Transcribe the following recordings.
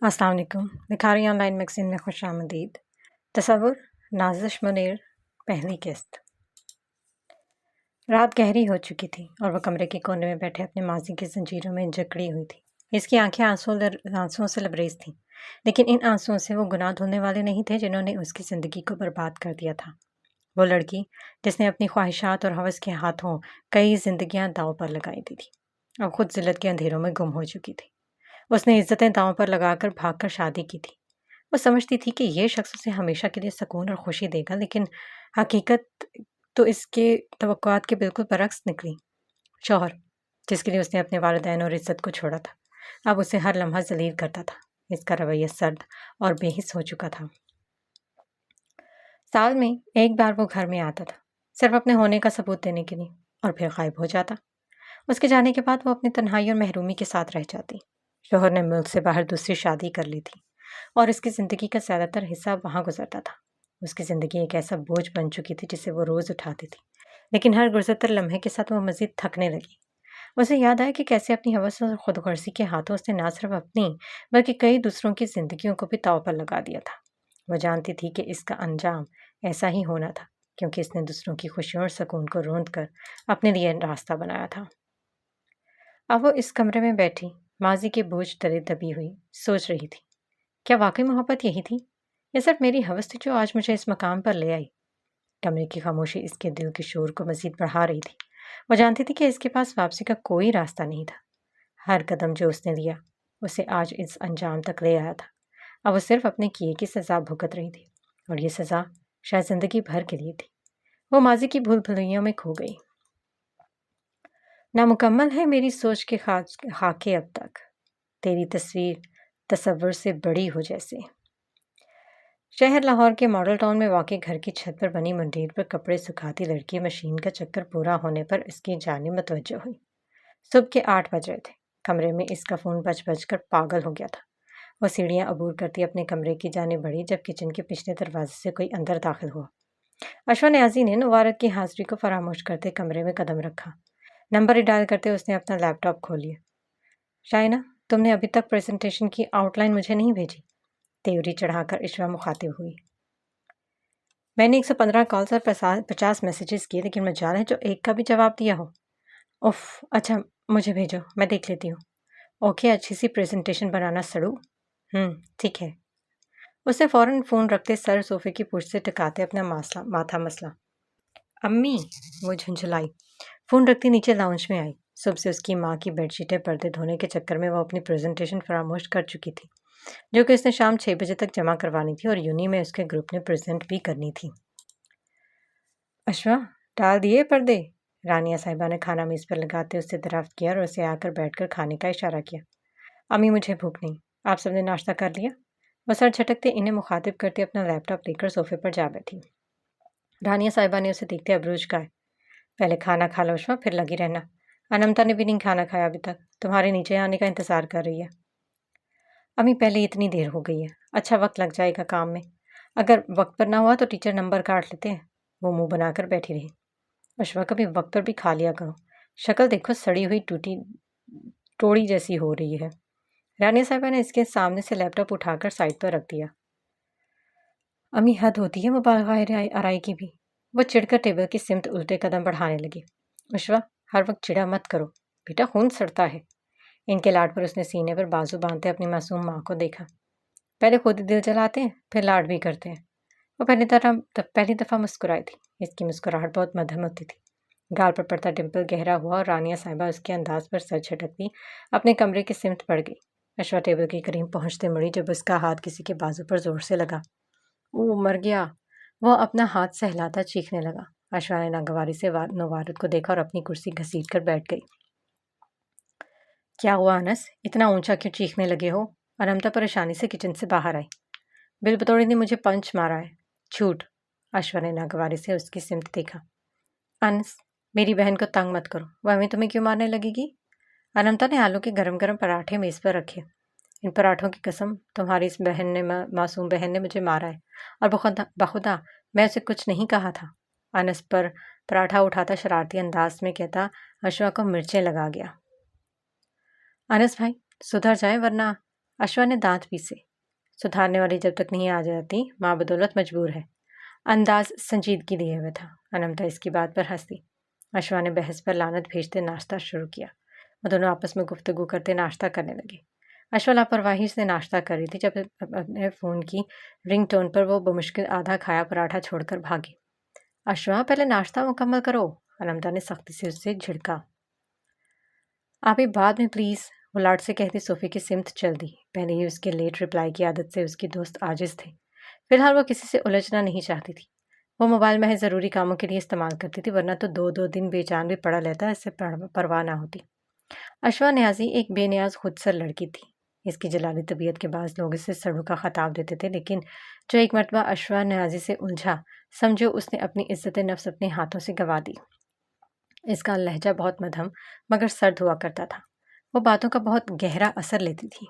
अस्सलाम वालेकुम। निखारी online magazine में खुश आमदीद। तसव्वुर नाज़िश मुनीर, पहली किस्त। रात गहरी हो चुकी थी और वह कमरे के कोने में बैठे अपने माजी की जंजीरों में जकड़ी हुई थी। इसकी आंखें आंसुओं से लबरेज थीं, लेकिन इन आंसुओं से वो गुनाह धुलने वाले नहीं थे जिन्होंने उसकी ज़िंदगी को बर्बाद कर दिया था। वो लड़की जिसने अपनी ख्वाहिशात और हवस के हाथों कई जिंदगियां दांव पर लगाई दी थी, अब खुद जिल्लत के अंधेरों में गुम हो चुकी थी। उसने इज्जतें दांव पर लगाकर भागकर शादी की थी। वो समझती थी कि ये शख्स उसे हमेशा के लिए सुकून और खुशी देगा, लेकिन हकीकत तो इसके तवक्कुआत के बिल्कुल बरक्स निकली। शौहर जिसके लिए उसने अपने वालिदैन और इज्जत को छोड़ा था, अब उसे हर लम्हा जलील करता था। इसका रवैया सर्द और बेहिस हो चुका था। साल में एक बार वो घर में आता था, सिर्फ अपने होने का सबूत देने के लिए, और फिर गायब हो जाता। उसके जाने के बाद वो अपनी तन्हाई और महरूमी के साथ रह जाती। शौहर ने मुल्क से बाहर दूसरी शादी कर ली थी और इसकी ज़िंदगी का ज़्यादातर हिस्सा वहाँ गुजरता था। उसकी ज़िंदगी एक ऐसा बोझ बन चुकी थी जिसे वो रोज़ उठाती थी, लेकिन हर गुजरते लम्हे के साथ वो मज़ीद थकने लगी। उसे याद आया कि कैसे अपनी हवस और खुदगर्जी के हाथों उसने ना सिर्फ अपनी बल्कि कई दूसरों की ज़िंदगियों को भी दांव पर लगा दिया था। वो जानती थी कि इसका अंजाम ऐसा ही होना था, क्योंकि इसने दूसरों की खुशियों और सुकून को रोंद कर अपने लिए रास्ता बनाया था। अब वो इस कमरे में बैठी माजी के बोझ तले दबी हुई सोच रही थी, क्या वाकई मोहब्बत यही थी या सिर्फ मेरी हवस थी जो आज मुझे इस मकाम पर ले आई। कमरे की खामोशी इसके दिल के शोर को मजीद बढ़ा रही थी। वो जानती थी कि इसके पास वापसी का कोई रास्ता नहीं था। हर कदम जो उसने लिया उसे आज इस अंजाम तक ले आया था। अब वो सिर्फ अपने किए की सजा भुगत रही थी, और ये सजा शायद जिंदगी भर के लिए थी। वो माजी की भूल भुलैयों में खो गई। नामुकम्मल है मेरी सोच के खाके अब तक, तेरी तस्वीर तसव्वुर से बड़ी हो जैसे। शहर लाहौर के मॉडल टाउन में वाक़ई घर की छत पर बनी मंडीर पर कपड़े सुखाती लड़की मशीन का चक्कर पूरा होने पर इसकी जानिब मुतवज्जो हुई। सुबह के 8 बज रहे थे। कमरे में इसका फ़ोन बज बज कर पागल हो गया था। वह सीढ़ियाँ अबूर करती अपने कमरे की जानिब बढ़ी जब किचन के पिछले दरवाजे से कोई अंदर दाखिल हुआ। अशफा न्याजी ने मुबारक की हाजिरी को फरामोश करते कमरे में कदम रखा। नंबर डायल करते उसने अपना लैपटॉप खोल लिया। शाइना, तुमने अभी तक प्रेजेंटेशन की आउटलाइन मुझे नहीं भेजी, तेवरी चढ़ाकर इशरा मुखातिब हुई। मैंने 115 कॉल्स और 50 मैसेजेस किए, लेकिन मजाल है जो एक का भी जवाब दिया हो। उफ, अच्छा मुझे भेजो, मैं देख लेती हूँ। ओके, अच्छी सी प्रेजेंटेशन बनाना सड़ू। ठीक है। उसने फौरन फ़ोन रखते सर सोफे की पुष्ट से टिकाते अपना माथा मसला। अम्मी, वो झुंझुलाई। फ़ोन रखती नीचे लाउंज में आई। सुबह से उसकी माँ की बेडशीटें पर्दे धोने के चक्कर में वो अपनी प्रेजेंटेशन फरामोश कर चुकी थी, जो कि उसने शाम 6 बजे तक जमा करवानी थी और यूनी में उसके ग्रुप ने प्रेजेंट भी करनी थी। अशवा, डाल दिए पर्दे? रानिया साहिबा ने खाना मेज़ पर लगाते उससे दराफ्त किया और उसे आकर बैठकर खाने का इशारा किया। अम्मी, मुझे भूख नहीं। आप सबने नाश्ता कर लिया? वह सर झटकते इन्हें मुखातिब करते अपना लैपटॉप लेकर सोफे पर जा बैठी। रानिया साहिबा ने उसे देखते अबरूज कहा, पहले खाना खा लो अशवा, फिर लगी रहना। अनमता ने भी नहीं खाना खाया अभी तक, तुम्हारे नीचे आने का इंतज़ार कर रही है। अम्मी, पहले इतनी देर हो गई है, अच्छा वक्त लग जाएगा काम में। अगर वक्त पर ना हुआ तो टीचर नंबर काट लेते हैं। वो मुंह बनाकर बैठी रही। अशवा, कभी वक्त पर भी खा लिया करो, शक्ल देखो सड़ी हुई टूटी टोड़ी जैसी हो रही है। रानिया साहिबा ने इसके सामने से लैपटॉप उठाकर साइड पर रख दिया। अम्मी, हद होती है मुबालगा आराई की भी। वो चिढ़कर टेबल की सिमत उल्टे कदम बढ़ाने लगी। अशवा, हर वक्त चिढ़ा मत करो, बेटा खून सड़ता है। इनके लाड पर उसने सीने पर बाजू बांधते अपनी मासूम माँ को देखा। पहले खुद ही दिल जलाते हैं, फिर लाड भी करते हैं। वो पहली दफ़ा मुस्कुराई थी। इसकी मुस्कुराहट बहुत मध्यम होती थी। गाल पर पड़ता डिम्पल गहरा हुआ और रानिया साहिबा उसके अंदाज पर सर झटकती अपने कमरे की सिमत पड़ गई। अशवा टेबल के करीब पहुंचते मुड़ी जब उसका हाथ किसी के बाजू पर जोर से लगा। वो मर गया। वो अपना हाथ सहलाता चीखने लगा। अशवा ने नागवारी से नवारत को देखा और अपनी कुर्सी घसीट कर बैठ गई। क्या हुआ अनस, इतना ऊंचा क्यों चीखने लगे हो? अनमता परेशानी से किचन से बाहर आई। बिल बतौड़ी ने मुझे पंच मारा है। झूठ। अशवा ने नागवारी से उसकी सिमत देखा। अनस, मेरी बहन को तंग मत करो, वह हमें तुम्हें क्यों मारने लगेगी? अनमता ने आलू के गरम गरम पराठे मेज़ पर रखे। इन पराठों की कसम, तुम्हारी इस बहन ने मासूम बहन ने मुझे मारा है, और बखुदा मैं उसे कुछ नहीं कहा था। अनस पर पराठा उठाता शरारती अंदाज में कहता अशवा को मिर्चें लगा गया। अनस भाई, सुधर जाए वरना। اشوا نے دانت پیسے۔ سدھارنے والی جب تک نہیں آ جاتی ماں بدولت مجبور ہے، انداز سنجیدگی لیے ہوئے تھا۔ انمتا اس کی بات پر ہنسی۔ اشوا نے بحث پر لعنت بھیجتے ناشتہ شروع کیا۔ وہ دونوں آپس میں گفتگو کرتے ناشتہ کرنے لگے۔ اشوا لاپرواہی سے ناشتہ کر رہی تھی جب اپنے فون کی رنگ ٹون پر وہ بمشکل آدھا کھایا پراٹھا چھوڑ کر بھاگی۔ اشوا پہلے ناشتہ مکمل کرو، انمتا نے سختی سے اس سے جھڑکا۔ آپ ہی بعد میں پلیز، وہ لاٹ سے کہتی صوفے کی سمت چل دی۔ پہلے ہی اس کے لیٹ رپلائی کی عادت سے اس کی دوست عاجز تھے۔ فی الحال وہ کسی سے الجھنا نہیں چاہتی تھی۔ وہ موبائل محض ضروری کاموں کے لیے استعمال کرتی تھی، ورنہ تو دو دن بے چان بھی پڑا لیتا، اس سے پرواہ نہ ہوتی۔ اشوا نیازی ایک بے نیاز خود سر لڑکی تھی۔ اس کی جلالی طبیعت کے بعض لوگ اسے سڑو کا خطاب دیتے تھے، لیکن جو ایک مرتبہ اشوا نیازی سے الجھا، سمجھو اس نے اپنی عزت نفس اپنے ہاتھوں سے گنوا دی۔ اس کا لہجہ بہت مدھم مگر سرد ہوا کرتا تھا۔ وہ باتوں کا بہت گہرا اثر لیتی تھی۔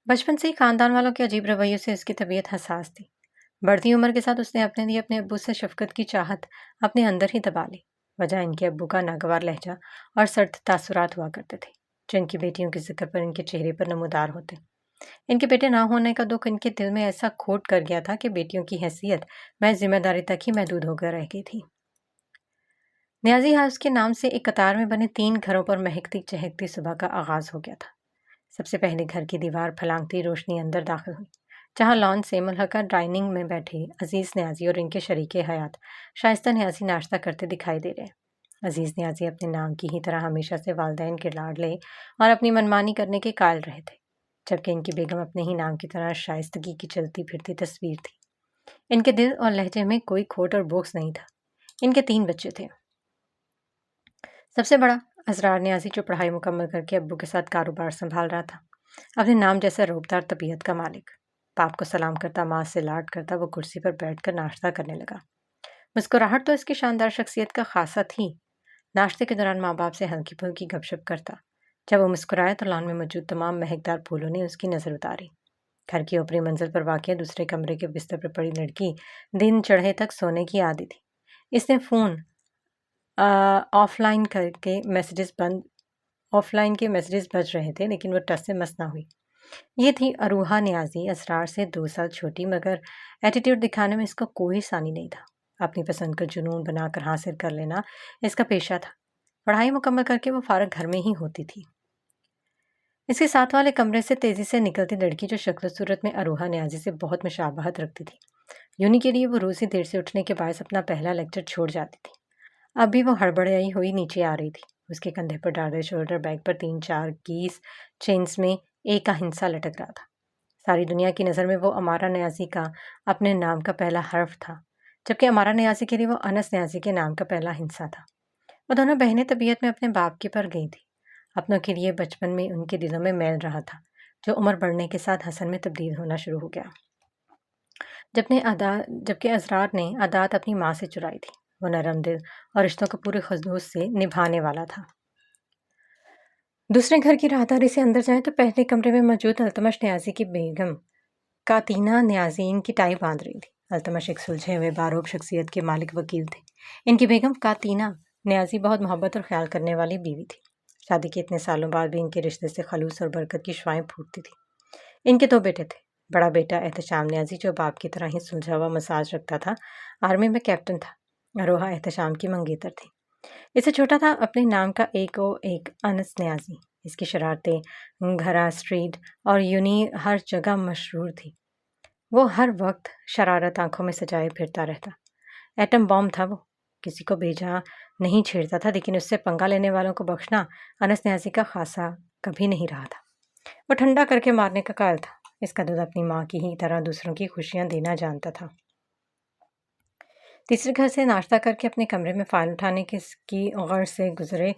بچپن سے ہی خاندان والوں کے عجیب رویوں سے اس کی طبیعت حساس تھی۔ بڑھتی عمر کے ساتھ اس نے اپنے لیے اپنے ابو سے شفقت کی چاہت اپنے اندر ہی دبا لی۔ وجہ ان کے ابو کا ناگوار لہجہ اور سرد تاثرات ہوا کرتے تھے، جو ان کی بیٹیوں کے ذکر پر ان کے چہرے پر نمودار ہوتے۔ ان کے بیٹے نہ ہونے کا دکھ ان کے دل میں ایسا کھوٹ کر گیا تھا کہ بیٹیوں کی حیثیت میں ذمہ داری تک ہی محدود ہو کر رہ گئی تھی۔ نیازی ہاؤس کے نام سے ایک قطار میں بنے 3 گھروں پر مہکتی چہکتی صبح کا آغاز ہو گیا تھا۔ سب سے پہلے گھر کی دیوار پھلانگتی روشنی اندر داخل ہوئی، جہاں لان سے ملحقہ ڈائننگ میں بیٹھے عزیز نیازی اور ان کے شریک حیات شائستہ نیازی ناشتہ کرتے دکھائی دے رہے۔ عزیز نیازی اپنے نام کی ہی طرح ہمیشہ سے والدین کے لاڈلے اور اپنی منمانی کرنے کے قائل رہے تھے، جبکہ ان کی بیگم اپنے ہی نام کی طرح شائستگی کی چلتی پھرتی تصویر تھی۔ ان کے دل اور لہجے میں کوئی کھوٹ اور بوکس نہیں تھا۔ ان کے 3 بچے تھے۔ سب سے بڑا اسرار نیازی، جو پڑھائی مکمل کر کے ابو کے ساتھ کاروبار سنبھال رہا تھا، اپنے نام جیسا روبدار طبیعت کا مالک۔ باپ کو سلام کرتا، ماں سے لاڈ کرتا، وہ کرسی پر بیٹھ کر ناشتہ کرنے لگا۔ مسکراہٹ تو اس کی شاندار شخصیت کا خاصہ تھی۔ ناشتے کے دوران ماں باپ سے ہلکی پھلکی گپ شپ کرتا۔ جب وہ مسکرائے تو لان میں موجود تمام مہکدار پھولوں نے اس کی نظر اتاری۔ گھر کی اوپری منزل پر واقع دوسرے کمرے کے بستر پر پڑی لڑکی دن چڑھے تک سونے کی عادی تھی۔ اس نے فون آف لائن کے میسیجز بج رہے تھے، لیکن وہ ٹس سے مس نہ ہوئی۔ یہ تھی اروہا نیازی، اسرار سے 2 سال چھوٹی، مگر ایٹیٹیوڈ دکھانے میں اس کا کوئی ثانی نہیں تھا۔ اپنی پسند کا جنون بنا کر حاصل کر لینا اس کا پیشہ تھا۔ پڑھائی مکمل کر کے وہ فارغ گھر میں ہی ہوتی تھی۔ اس کے ساتھ والے کمرے سے تیزی سے نکلتی لڑکی، جو شکل و صورت میں اروہا نیازی سے بہت مشابہت رکھتی تھی، یونی کے لیے وہ روز ہی دیر سے اٹھنے کے باعث اپنا پہلا لیکچر چھوڑ جاتی تھی۔ اب بھی وہ ہڑبڑائی ہوئی نیچے آ رہی تھی۔ اس کے کندھے پر ڈالے شولڈر بیگ پر 3-4 کیس چینز میں ایک کا ہنسا لٹک رہا تھا۔ ساری دنیا کی نظر میں وہ امارا نیازی کا اپنے نام کا پہلا حرف تھا، جبکہ امارا نیازی کے لیے وہ انس نیازی کے نام کا پہلا ہنسا تھا۔ وہ دونوں بہنیں طبیعت میں اپنے باپ کے پر گئی تھیں۔ اپنوں کے لیے بچپن میں ان کے دلوں میں میل رہا تھا، جو عمر بڑھنے کے ساتھ حسن میں تبدیل ہونا شروع ہو گیا۔ جبکہ اسرار نے عادات اپنی ماں سے چرائی تھی، وہ نرم دل اور رشتوں کو پورے خلوص سے نبھانے والا تھا۔ دوسرے گھر کی راہداری سے اندر جائیں تو پہلے کمرے میں موجود التمش نیازی کی بیگم کاتینا نیازی ان کی ٹائی باندھ رہی تھی۔ التمش ایک سلجھے ہوئے باروک شخصیت کے مالک وکیل تھے۔ ان کی بیگم کاتینا نیازی بہت محبت اور خیال کرنے والی بیوی تھی۔ شادی کے اتنے سالوں بعد بھی ان کے رشتے سے خلوص اور برکت کی شعائیں پھوٹتی تھیں۔ ان کے 2 بیٹے تھے۔ بڑا بیٹا احتشام نیازی، جو باپ کی طرح ہی سلجھا ہوا مزاج رکھتا تھا، آرمی میں کیپٹن تھا۔ اروہا احتشام کی منگیتر تھی۔ اس سے چھوٹا تھا اپنے نام کا ایک انس نیازی۔ اس کی شرارتیں گھرا، اسٹریٹ اور یونی ہر جگہ مشہور تھی۔ وہ ہر وقت شرارت آنکھوں میں سجائے پھرتا رہتا۔ ایٹم بام تھا وہ، کسی کو بھیجا نہیں چھیڑتا تھا، لیکن اس سے پنگا لینے والوں کو بخشنا انس نیازی کا خاصہ کبھی نہیں رہا تھا۔ وہ ٹھنڈا کر کے مارنے کا قائل تھا۔ اس کا دل اپنی ماں کی ہی طرح دوسروں کی خوشیاں دینا جانتا تھا۔ تیسرے گھر سے ناشتہ کر کے اپنے کمرے میں فائل اٹھانے کی غرض سے گزرے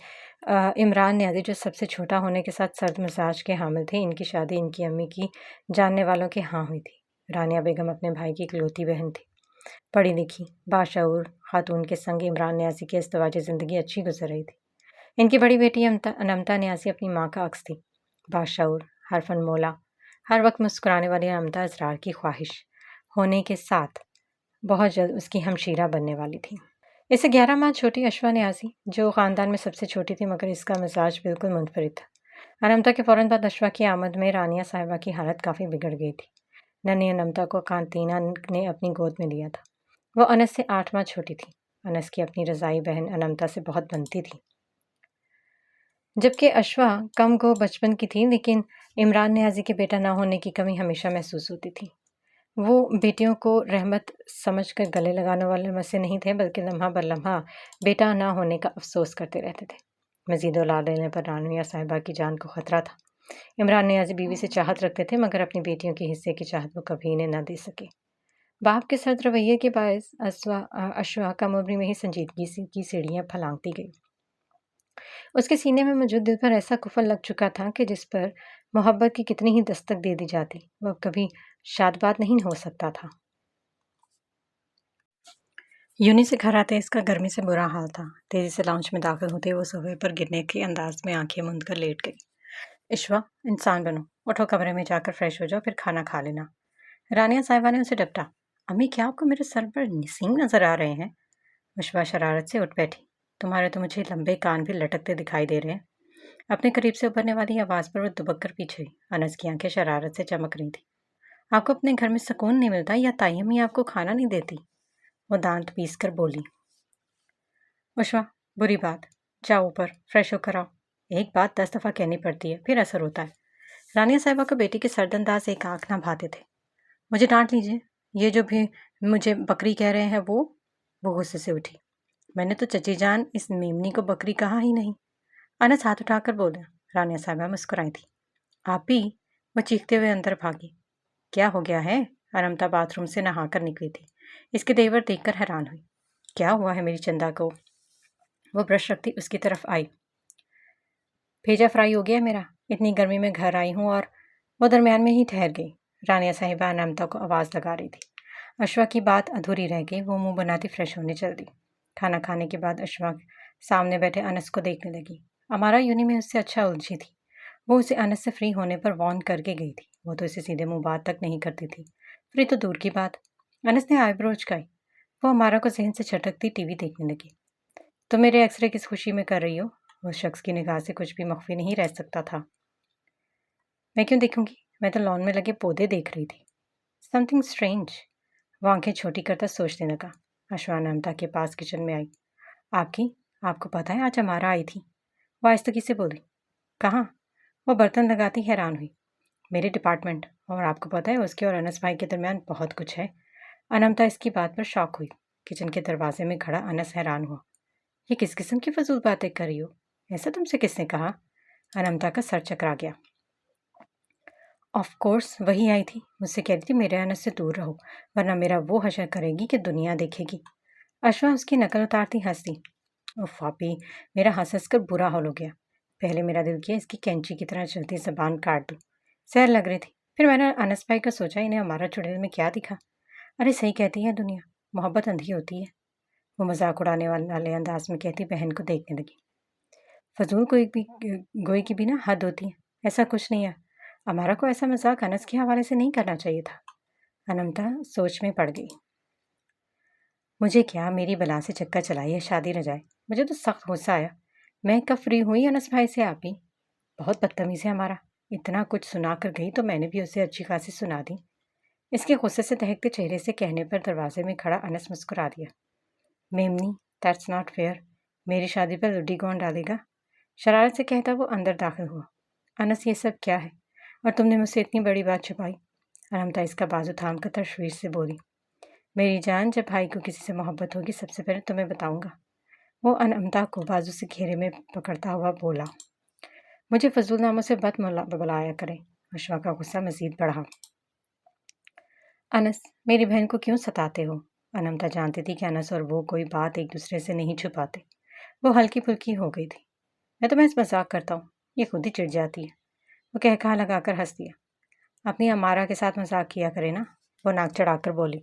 عمران نیازی، جو سب سے چھوٹا ہونے کے ساتھ سرد مزاج کے حامل تھے۔ ان کی شادی ان کی امی کی جاننے والوں کے ہاں ہوئی تھی۔ رانیہ بیگم اپنے بھائی کی اکلوتی بہن تھی۔ پڑھی لکھی باشعور خاتون کے سنگ عمران نیازی کی ازدواجی زندگی اچھی گزر رہی تھی۔ ان کی بڑی بیٹی انمتا نیازی اپنی ماں کا عکس تھی، باشعور، حرفن مولا، ہر وقت مسکرانے والی انمتا اسرار کی خواہش ہونے کے ساتھ بہت جلد اس کی ہمشیرہ بننے والی تھی۔ اس سے 11 ماہ چھوٹی اشوا نیازی، جو خاندان میں سب سے چھوٹی تھی، مگر اس کا مزاج بالکل منفرد تھا، अनमता के फ़ौरन बाद अशफाक की आमद में रानिया साहिबा की हालत काफ़ी बिगड़ गई थी। नन्ही अनमता को कांतीना ने अपनी गोद में लिया था। वो अनस से 8 माह छोटी थी। अनस की अपनी रज़ाई बहन अनमता से बहुत बनती थी, जबकि अशफा कम गो बचपन की थी, लेकिन इमरान नियाज़ी के बेटा ना होने की कमी हमेशा महसूस होती थी। वो बेटियों को रहमत समझकर गले लगाने वाले मसे नहीं थे, बल्कि लम्हा बर लम्हा बेटा ना होने का अफसोस करते रहते थे। मज़ीद औलाद लेने पर रानिया साहिबा की जान को ख़तरा था। इमरान नियाज़ी बीवी से चाहत रखते थे, मगर अपनी बेटियों के हिस्से की चाहत वो कभी इन्हें न दे सके। बाप के सर्द रवैये के बायस अशफा कम उम्र में ही संजीदगी की सीढ़ियाँ फलांगती गई। उसके सीने में मौजूद दिल पर ऐसा कुफल लग चुका था कि जिस पर मोहब्बत की कितनी ही दस्तक दे दी जाती, वह अब कभी शादबाद नहीं हो सकता था। यूनी से घर आते इसका गर्मी से बुरा हाल था। तेजी से लाउंज में दाखिल होते वो सोफे पर गिरने के अंदाज में आंखें मूंद कर लेट गई। इश्वा, इंसान बनो, उठो कमरे में जाकर फ्रेश हो जाओ, फिर खाना खा लेना। रानिया साहिबा ने उसे डपटा। अम्मी, क्या आपको मेरे सर पर सींग नजर आ रहे हैं? इश्वा शरारत से उठ बैठी। तुम्हारे तो मुझे लंबे कान भी लटकते दिखाई दे रहे हैं। अपने करीब से उभरने वाली आवाज़ पर वो दुबक कर पीछे हुई। अनस की आंखें शरारत से चमक रही थी। आपको अपने घर में सुकून नहीं मिलता, या ताई अम्मी आपको खाना नहीं देती? वो दांत पीस कर बोली। उशवा, बुरी बात। जाओ ऊपर, फ्रेश होकर आओ। एक बात 10 दफ़ा कहनी पड़ती है, फिर असर होता है। रानिया साहिबा को बेटी के सरदंदाज एक आंख ना भाते थे। मुझे डांट लीजिए, ये जो भी मुझे बकरी कह रहे हैं वो गुस्से से उठी। मैंने तो चची जान इस मेमनी को बकरी कहा ही नहीं। अनस हाथ उठाकर बोले। रानिया साहिबा मुस्कुराई थी। आप ही? वो चीखते हुए अंदर भागी। क्या हो गया है? अनमता बाथरूम से नहाकर निकली थी। इसके तेवर देखकर हैरान हुई। क्या हुआ है मेरी चंदा को? वो ब्रश रखती उसकी तरफ आई। भेजा फ्राई हो गया मेरा। इतनी गर्मी में घर आई हूँ। और वो दरमियान में ही ठहर गई। रानिया साहिबा अनमता को आवाज़ लगा रही थी। अशवा की बात अधूरी रह गई। वो मुंह बनाती फ्रेश होने चल दी। खाना खाने के बाद अशवा सामने बैठे अनस को देखने लगी। अमारा यूनी में उससे अच्छा उलझी थी। वो उसे अनस से फ्री होने पर वार्न करके गई थी। वो तो इसे सीधे मुंह बात तक नहीं करती थी। फ्री तो दूर की बात। अनस ने आईब्रो उचकाई। वो अमारा को जहन से छटकती टीवी देखने लगी। तुम मेरे एक्सरे किस खुशी में कर रही हो? उस शख्स की निगाह से कुछ भी मख्फी नहीं रह सकता था। मैं क्यों देखूंगी? मैं तो लॉन में लगे पौधे देख रही थी। Something strange. वो आंखें छोटी करता सोचने लगा। अशवा अनमता के पास किचन में आई। आपको पता है आज हमारा आई थी? वो आहिस्तगी से बोली। कहाँ? वो बर्तन लगाती हैरान हुई। मेरे डिपार्टमेंट। और आपको पता है उसके और अनस भाई के दरमियान बहुत कुछ है। अनमता इसकी बात पर शॉक हुई। किचन के दरवाजे में खड़ा अनस हैरान हुआ। ये किस किस्म की फजूल बातें कर रही हो? ऐसा तुमसे किसने कहा? अनमता का सर चकरा गया। ऑफ कोर्स वही आई थी। मुझसे कह रही थी मेरे अनस से दूर रहो, वरना मेरा वो हशर करेगी कि दुनिया देखेगी। अशवा उसकी नकल उतारती हंसी। उफ आपी, मेरा हंस हंस कर बुरा हाल हो गया। पहले मेरा दिल किया इसकी कैंची की तरह चलती जबान काट दूं। सैर लग रही थी। फिर मैंने अनस भाई का सोचा, इन्हें हमारा चुड़ैल में क्या दिखा। अरे सही कहती है दुनिया, मोहब्बत अंधी होती है। वो मजाक उड़ाने वाले अंदाज में कहती बहन को देखने लगी। फजूल गोई की भी ना हद होती है। ऐसा कुछ नहीं है। हमारा को ऐसा मजाक अनस के हवाले से नहीं करना चाहिए था। अनमता सोच में पड़ गई। मुझे क्या, मेरी बला से चक्कर चलाई है शादी रजाए। मुझे तो सख्त गुस्सा आया। मैं कब फ्री हुई अनस भाई से? आप ही बहुत बदतमीज है हमारा। इतना कुछ सुना कर गई तो मैंने भी उसे अच्छी खासी सुना दी। इसके गुस्से से दहकते चेहरे से कहने पर दरवाजे में खड़ा अनस मुस्कुरा दिया। Memoni, that's not fair. मेरी शादी पर लुड्डी कौन डालेगा? शरारत से कहता वो अंदर दाखिल हुआ। अनस, ये सब क्या है? और तुमने मुझसे इतनी बड़ी बात छुपाई? अनमता इसका बाजू थाम कर तशवीश से बोली। मेरी जान, जब भाई को किसी से मोहब्बत होगी सबसे पहले तुम्हें बताऊंगा। वो अनमता को बाजू से घेरे में पकड़ता हुआ बोला। मुझे फजूल नामों से बत बुलाया करें। अशवा का गुस्सा मजीद बढ़ा। अनस, मेरी बहन को क्यों सताते हो? अनमता जानती थी कि अनस और वो कोई बात एक दूसरे से नहीं छुपाते। वो हल्की फुल्की हो गई थी। मैं तो महज मजाक करता हूँ, ये खुद ही चिढ़ जाती है। वो कहकहा लगाकर हंस दिया। अपनी अमारा के साथ मजाक किया करे ना। वो नाक चढ़ाकर बोली।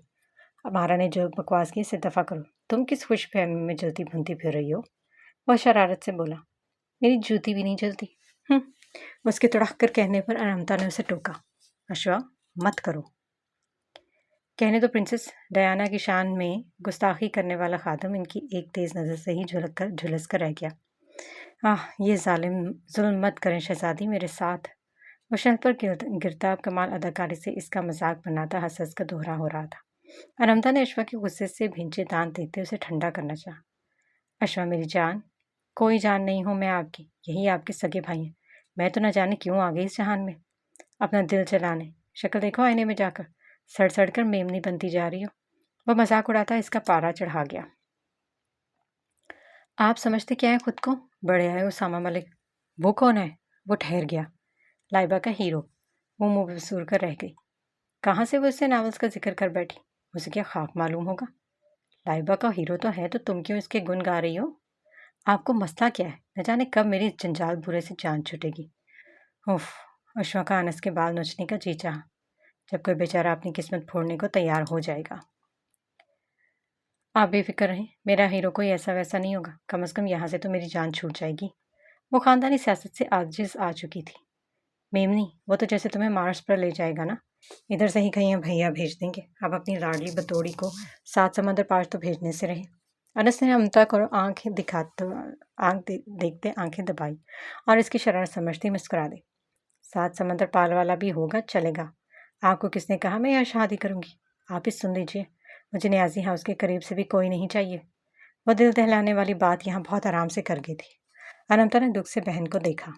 अमारा ने जो बकवास की इसे दफ़ा करो। तुम किस खुश फहमी में जलती भुनती फिर रही हो? वह शरारत से बोला। मेरी जूती भी नहीं जलती। उसके तड़ाक कर कहने पर अनमता ने उसे टोका। अशवा, मत करो। कहने तो प्रिंसेस डयाना की शान में गुस्ताखी करने वाला खादम इनकी एक तेज नज़र से ही झुलस कर रह गया। یہ ظلم مت کریں شہزادی میرے ساتھ۔ وہ شرح پر گرتا کمال اداکاری سے اس کا مذاق بناتا ہنس ہنس کا دوہرا ہو رہا تھا۔ انمتا نے اشوا کے غصے سے بھینچے دانت دیکھتے اسے ٹھنڈا کرنا چاہا۔ اشوا میری جان، کوئی جان نہیں ہوں میں آپ کی، یہی آپ کے سگے بھائی ہیں۔ میں تو نہ جانے کیوں آ گئی اس جہان میں، اپنا دل چلانے۔ شکل دیکھو آئینے میں جا کر، سڑ سڑ کر میمنی بنتی جا رہی ہو۔ وہ مذاق اڑاتا اس کا پارا چڑھا گیا۔ آپ سمجھتے کیا ہے خود کو؟ بڑے آئے اسامہ ملک۔ وہ کون ہے؟ وہ ٹھہر گیا۔ لائبہ کا ہیرو۔ وہ منہ بسور کر رہ گئی۔ کہاں سے وہ اس سے ناولس کا ذکر کر بیٹھی؟ اسے کیا خاک معلوم ہوگا؟ لائبہ کا ہیرو تو ہے، تو تم کیوں اس کے گن گا رہی ہو؟ آپ کو مسئلہ کیا ہے؟ نہ جانے کب میری جنجال برے سے جان چھٹے گی۔ اوف! اشوا کا انس کے بال نوچنے کا جی چاہا۔ جب کوئی بیچارہ اپنی قسمت پھوڑنے کو تیار ہو جائے گا۔ آپ بے فکر رہیں، میرا ہیرو کوئی ایسا ویسا نہیں ہوگا، کم از کم یہاں سے تو میری جان چھوٹ جائے گی۔ وہ خاندانی سیاست سے عاجز آ چکی تھی۔ میمنی، وہ تو جیسے تمہیں مارس پر لے جائے گا نا، ادھر سے ہی کہیں بھیا بھیج دیں گے۔ اب اپنی لاڈلی بتوڑی کو 7 سمندر پار تو بھیجنے سے رہے۔ انس نے امتا کو آنکھ دیکھتے آنکھیں دبائی اور اس کی شرارت سمجھتی مسکرا دی۔ 7 سمندر پار والا بھی ہوگا، چلے گا۔ آپ کو کس نے کہا میں یہاں شادی کروں گی؟ آپ ہی سن لیجیے، مجھے نیازی ہاؤس کے قریب سے بھی کوئی نہیں چاہیے۔ وہ دل دہلانے والی بات یہاں بہت آرام سے کر گئی تھی۔ انمتا نے دکھ سے بہن کو دیکھا۔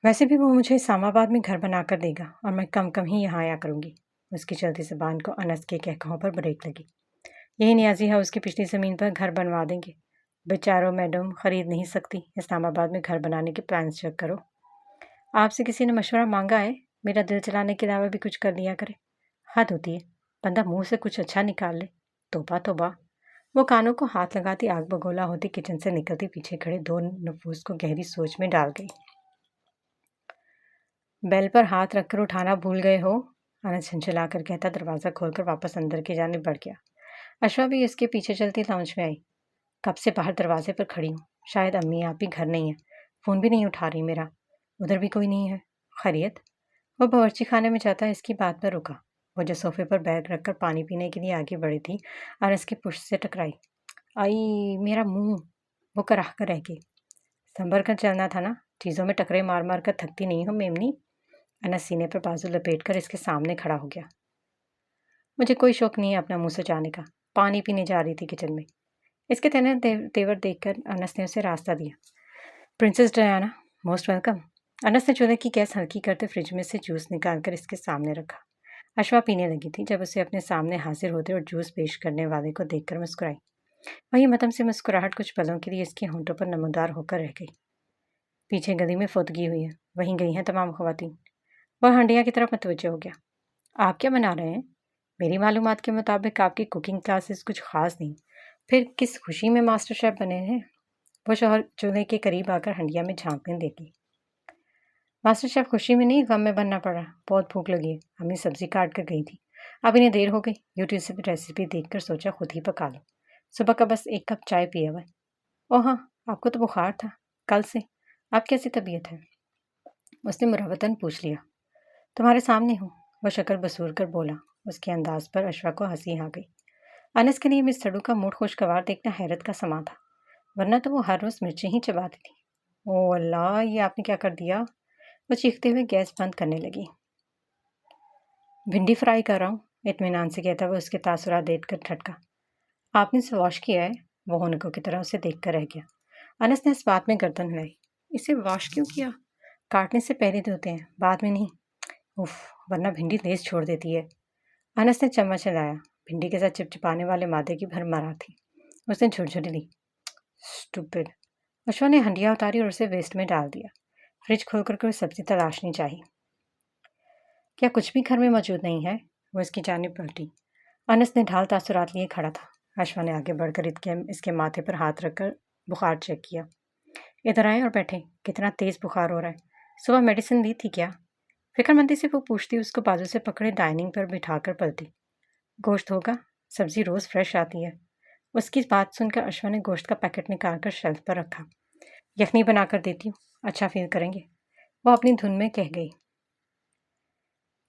ویسے بھی وہ مجھے اسلام آباد میں گھر بنا کر دے گا اور میں کم کم ہی یہاں آیا کروں گی۔ اس کی چلتی زبان کو انس کے کہکہوں پر بریک لگی۔ یہی نیازی ہاؤس کی پچھلی زمین پر گھر بنوا دیں گے۔ بیچاروں میڈم خرید نہیں سکتی، اسلام آباد میں گھر بنانے کے پلانس چیک کرو۔ آپ سے کسی نے مشورہ مانگا ہے؟ میرا دل چلانے کے علاوہ بھی کچھ کر لیا کرے۔ حد ہوتی ہے، بندہ منہ سے کچھ اچھا نکال لے۔ توبہ توبہ! وہ کانوں کو ہاتھ لگاتی آگ بگولا ہوتی کچن سے نکلتی پیچھے کھڑے 2 نفوس کو گہری سوچ میں ڈال گئی۔ بیل پر ہاتھ رکھ کر اٹھانا بھول گئے ہو؟ انس جھنجھلا کر کہتا دروازہ کھول کر واپس اندر کی جانب بڑھ گیا۔ اشوا بھی اس کے پیچھے چلتی لاؤنج میں آئی۔ کب سے باہر دروازے پر کھڑی ہوں، شاید امی آپ بھی گھر نہیں ہیں، فون بھی نہیں اٹھا رہی میرا، ادھر بھی کوئی نہیں ہے۔ خیریت؟ وہ باورچی خانے میں جاتا اس کی بات پر رکا۔ وہ جو صوفے پر بیگ رکھ کر پانی پینے کے لیے آگے بڑھی تھی اور اس کے پشت سے ٹکرائی۔ آئی میرا منہ! وہ کراہ کر رہ گئی۔ سنبھل کر چلنا تھا نا، چیزوں میں ٹکرے مار مار کر تھکتی نہیں ہو میمنی۔ انس سینے پر بازو لپیٹ کر اس کے سامنے کھڑا ہو گیا۔ مجھے کوئی شوق نہیں ہے اپنا منہ سجانے کا، پانی پینے جا رہی تھی کچن میں۔ اس کے تیور دیکھ کر انس نے اسے راستہ دیا۔ Princess Diana, most welcome. Anas نے چولہے کی گیس ہلکی کرتے فریج میں سے جوس نکال کر اس کے سامنے رکھا۔ اشوا پینے لگی تھی جب اسے اپنے سامنے حاضر ہوتے اور جوس پیش کرنے والے کو دیکھ کر مسکرائی۔ وہی متم سے مسکراہٹ کچھ پلوں کے لیے اس کے ہونٹوں پر نمودار ہو کر رہ گئی۔ پیچھے گلی میں فوتگی ہوئی ہے، وہیں گئی ہیں تمام خواتین۔ وہ ہنڈیا کی طرف متوجہ ہو گیا۔ آپ کیا بنا رہے ہیں؟ میری معلومات کے مطابق آپ کی کوکنگ کلاسز کچھ خاص نہیں، پھر کس خوشی میں ماسٹر شیف بنے ہیں؟ وہ شوہر چولہے کے قریب آ کر ہنڈیا میں جھانکنے لگی۔ ماسٹر شیف خوشی میں نہیں، غم میں بننا پڑا، بہت بھوک لگی ہے، امی سبزی کاٹ کر گئی تھی، اب انہیں دیر ہو گئی، یوٹیوب سے ریسیپی دیکھ کر سوچا خود ہی پکا لو، صبح کا بس 1 کپ چائے پیے ہوئے۔ اوہ ہاں، آپ کو تو بخار تھا کل سے، آپ کیسی طبیعت ہے؟ اس نے مروتاً پوچھ لیا۔ تمہارے سامنے ہوں، وہ شکل بسور کر بولا۔ اس کے انداز پر اشوا کو ہنسی آ گئی۔ انس کے لیے مس سڑو کا موڈ خوشگوار دیکھنا حیرت کا سما تھا، ورنہ تو وہ ہر روز مرچیں ہی چباتی تھی۔ او اللہ، یہ آپ نے کیا کر دیا؟ وہ چیختے ہوئے گیس بند کرنے لگی۔ بھنڈی فرائی کر رہا ہوں، اطمینان سے کہتا وہ اس کے تاثرات دیکھ کر ٹھٹکا۔ آپ نے اسے واش کیا ہے؟ وہ ہونکوں کی طرح اسے دیکھ کر رہ گیا۔ انس نے اس بات میں گردن ہلائی۔ اسے واش کیوں کیا؟ کاٹنے سے پہلے دھوتے ہیں، بعد میں نہیں۔ اف، ورنہ بھنڈی لیز چھوڑ دیتی ہے۔ انس نے چمچ ہلایا۔ بھنڈی کے ساتھ چپچپانے والے مادے کی بھرمار تھی۔ اس نے جھرجھری لی۔ اسٹوپڈ! اشوا نے ہنڈیا اتاری اور اسے ویسٹ میں ڈال دیا۔ فریج کھول کر کوئی سبزی تلاشنی چاہیے۔ کیا کچھ بھی گھر میں موجود نہیں ہے؟ وہ اس کی جانب پلٹی۔ انس نے ڈھال تاثرات لیے کھڑا تھا۔ اشوا نے آگے بڑھ کر اس کے ماتھے پر ہاتھ رکھ کر بخار چیک کیا۔ ادھر آئیں اور بیٹھیں، کتنا تیز بخار ہو رہا ہے، صبح میڈیسن لی تھی کیا؟ فکر مندی سے وہ پوچھتی اس کو بازو سے پکڑے ڈائننگ پر بٹھا کر پلٹی۔ گوشت ہوگا، سبزی روز فریش آتی ہے۔ اس کی بات سن کر اشوا نے گوشت کا پیکٹ نکال کر شیلف پر رکھا۔ یخنی بنا کر دیتی ہوں، اچھا فیل کریں گے، وہ اپنی دھن میں کہہ گئی۔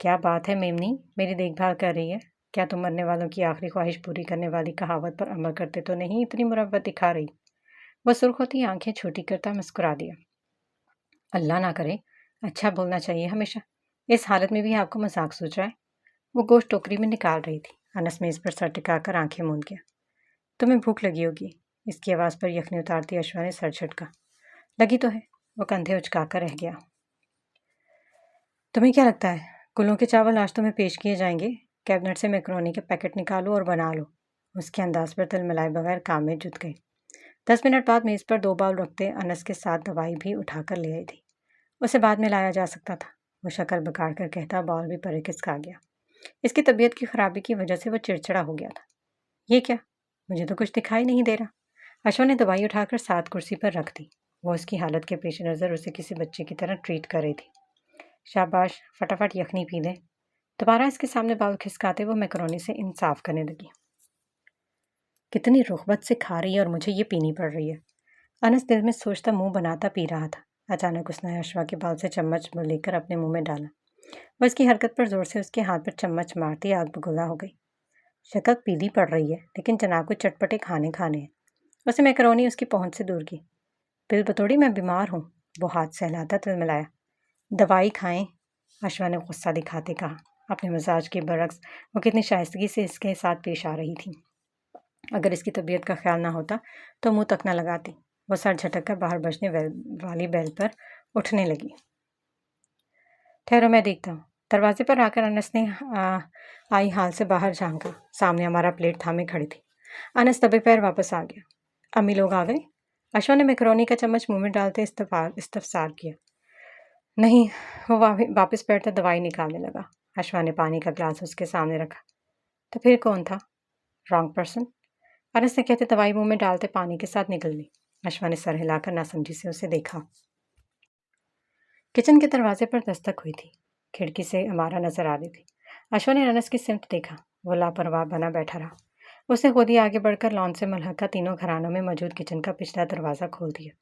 کیا بات ہے میمنی، میری دیکھ بھال کر رہی ہے؟ کیا تم مرنے والوں کی آخری خواہش پوری کرنے والی کہاوت پر عمل کرتے تو نہیں اتنی مروت دکھا رہی؟ वो सुर्ख होती आंखें छोटी करता मुस्कुरा दिया। अल्लाह ना करे, अच्छा बोलना चाहिए हमेशा। इस हालत में भी आपको मजाक सूझ रहा है? वो गोश्त टोकरी में निकाल रही थी। अनस मेज पर सर टिकाकर आंखें मूंद गया। तुम्हें भूख लगी होगी। इसकी आवाज़ पर यखनी उतारती अश्वा ने सर झटका। लगी तो है। वो कंधे उचकाकर रह गया। तुम्हें क्या लगता है कुल्लों के चावल आज तुम्हें पेश किए जाएंगे? कैबिनेट से मैक्रोनी के पैकेट निकालो और बना लो। उसके अंदाज पर तिल मिलाए बगैर काम में जुट गई। 10 मिनट बाद मेज पर 2 बाउल रखते अनस के साथ दवाई भी उठाकर ले आई थी। उसे बाद में लाया जा सकता था। वो शक्ल बिगाड़ कर कहता बाउल भी परे खिसका गया। इसकी तबीयत की खराबी की वजह से वो चिड़चिड़ा हो गया था। ये क्या? मुझे तो कुछ दिखाई नहीं दे रहा। अशोक ने दवाई उठाकर साथ कुर्सी पर रख दी। वो उसकी हालत के पेश नज़र उसे किसी बच्चे की तरह ट्रीट कर रही थी। शाबाश, फटाफट यखनी पी ले। दोबारा इसके सामने बाउल खिसकाते वो मैकरोनी से इंसाफ करने लगी। कितनी रुखबत से खा रही है और मुझे ये पीनी पड़ रही है। अनस दिल में सोचता मुंह बनाता पी रहा था। अचानक उसने अशवा के बाउल से चम्मच लेकर अपने मुंह में डाला। वह इसकी हरकत पर जोर से उसके हाथ पर चम्मच मारती आग बगुला हो गई। शक्ल पीली पड़ रही है, लेकिन जनाब को चटपटे खाने हैं। उसे मैकरोनी उसकी पहुंच से दूर की। बिल बतौड़ी मैं बीमार हूँ। वो हाथ सहलाता तिलमिलाया। दवाई खाएं, अशवा ने गुस्सा दिखाते कहा। अपने मिजाज के बरक्स वो कितनी शाइस्तगी से इसके साथ पेश आ रही थी। अगर इसकी तबीयत का ख्याल ना होता तो मुंह तक न लगाती। वो सर झटक कर बाहर बजने वाली बेल पर उठने लगी। ठहरो, मैं देखता हूँ। दरवाजे पर आकर अनस ने आई हाल से बाहर झांका। सामने हमारा प्लेट थामे खड़ी थी। अनस दबे पैर वापस आ गया। अम्मी लोग आ गए? अशोक ने मैकरोनी का चम्मच मुंह में डालते इस्तफसार किया। नहीं। वो वापस बैठकर दवाई निकालने लगा। अशवा ने पानी का ग्लास उसके सामने रखा। तो फिर कौन था? Wrong person. अनस ने कहते दवाई मुंह में डालते पानी के साथ निकल ली। अशवा ने सर हिलाकर नासमझी से उसे देखा। किचन के दरवाजे पर दस्तक हुई थी। खिड़की से अमारा नजर आ रही थी। अशवा ने अनस की सिमत देखा। वो लापरवाह बना बैठा रहा। उसने खुद ही आगे बढ़कर लॉन से मुल्हका तीनों घरानों में मौजूद किचन का पिछला दरवाज़ा खोल दिया।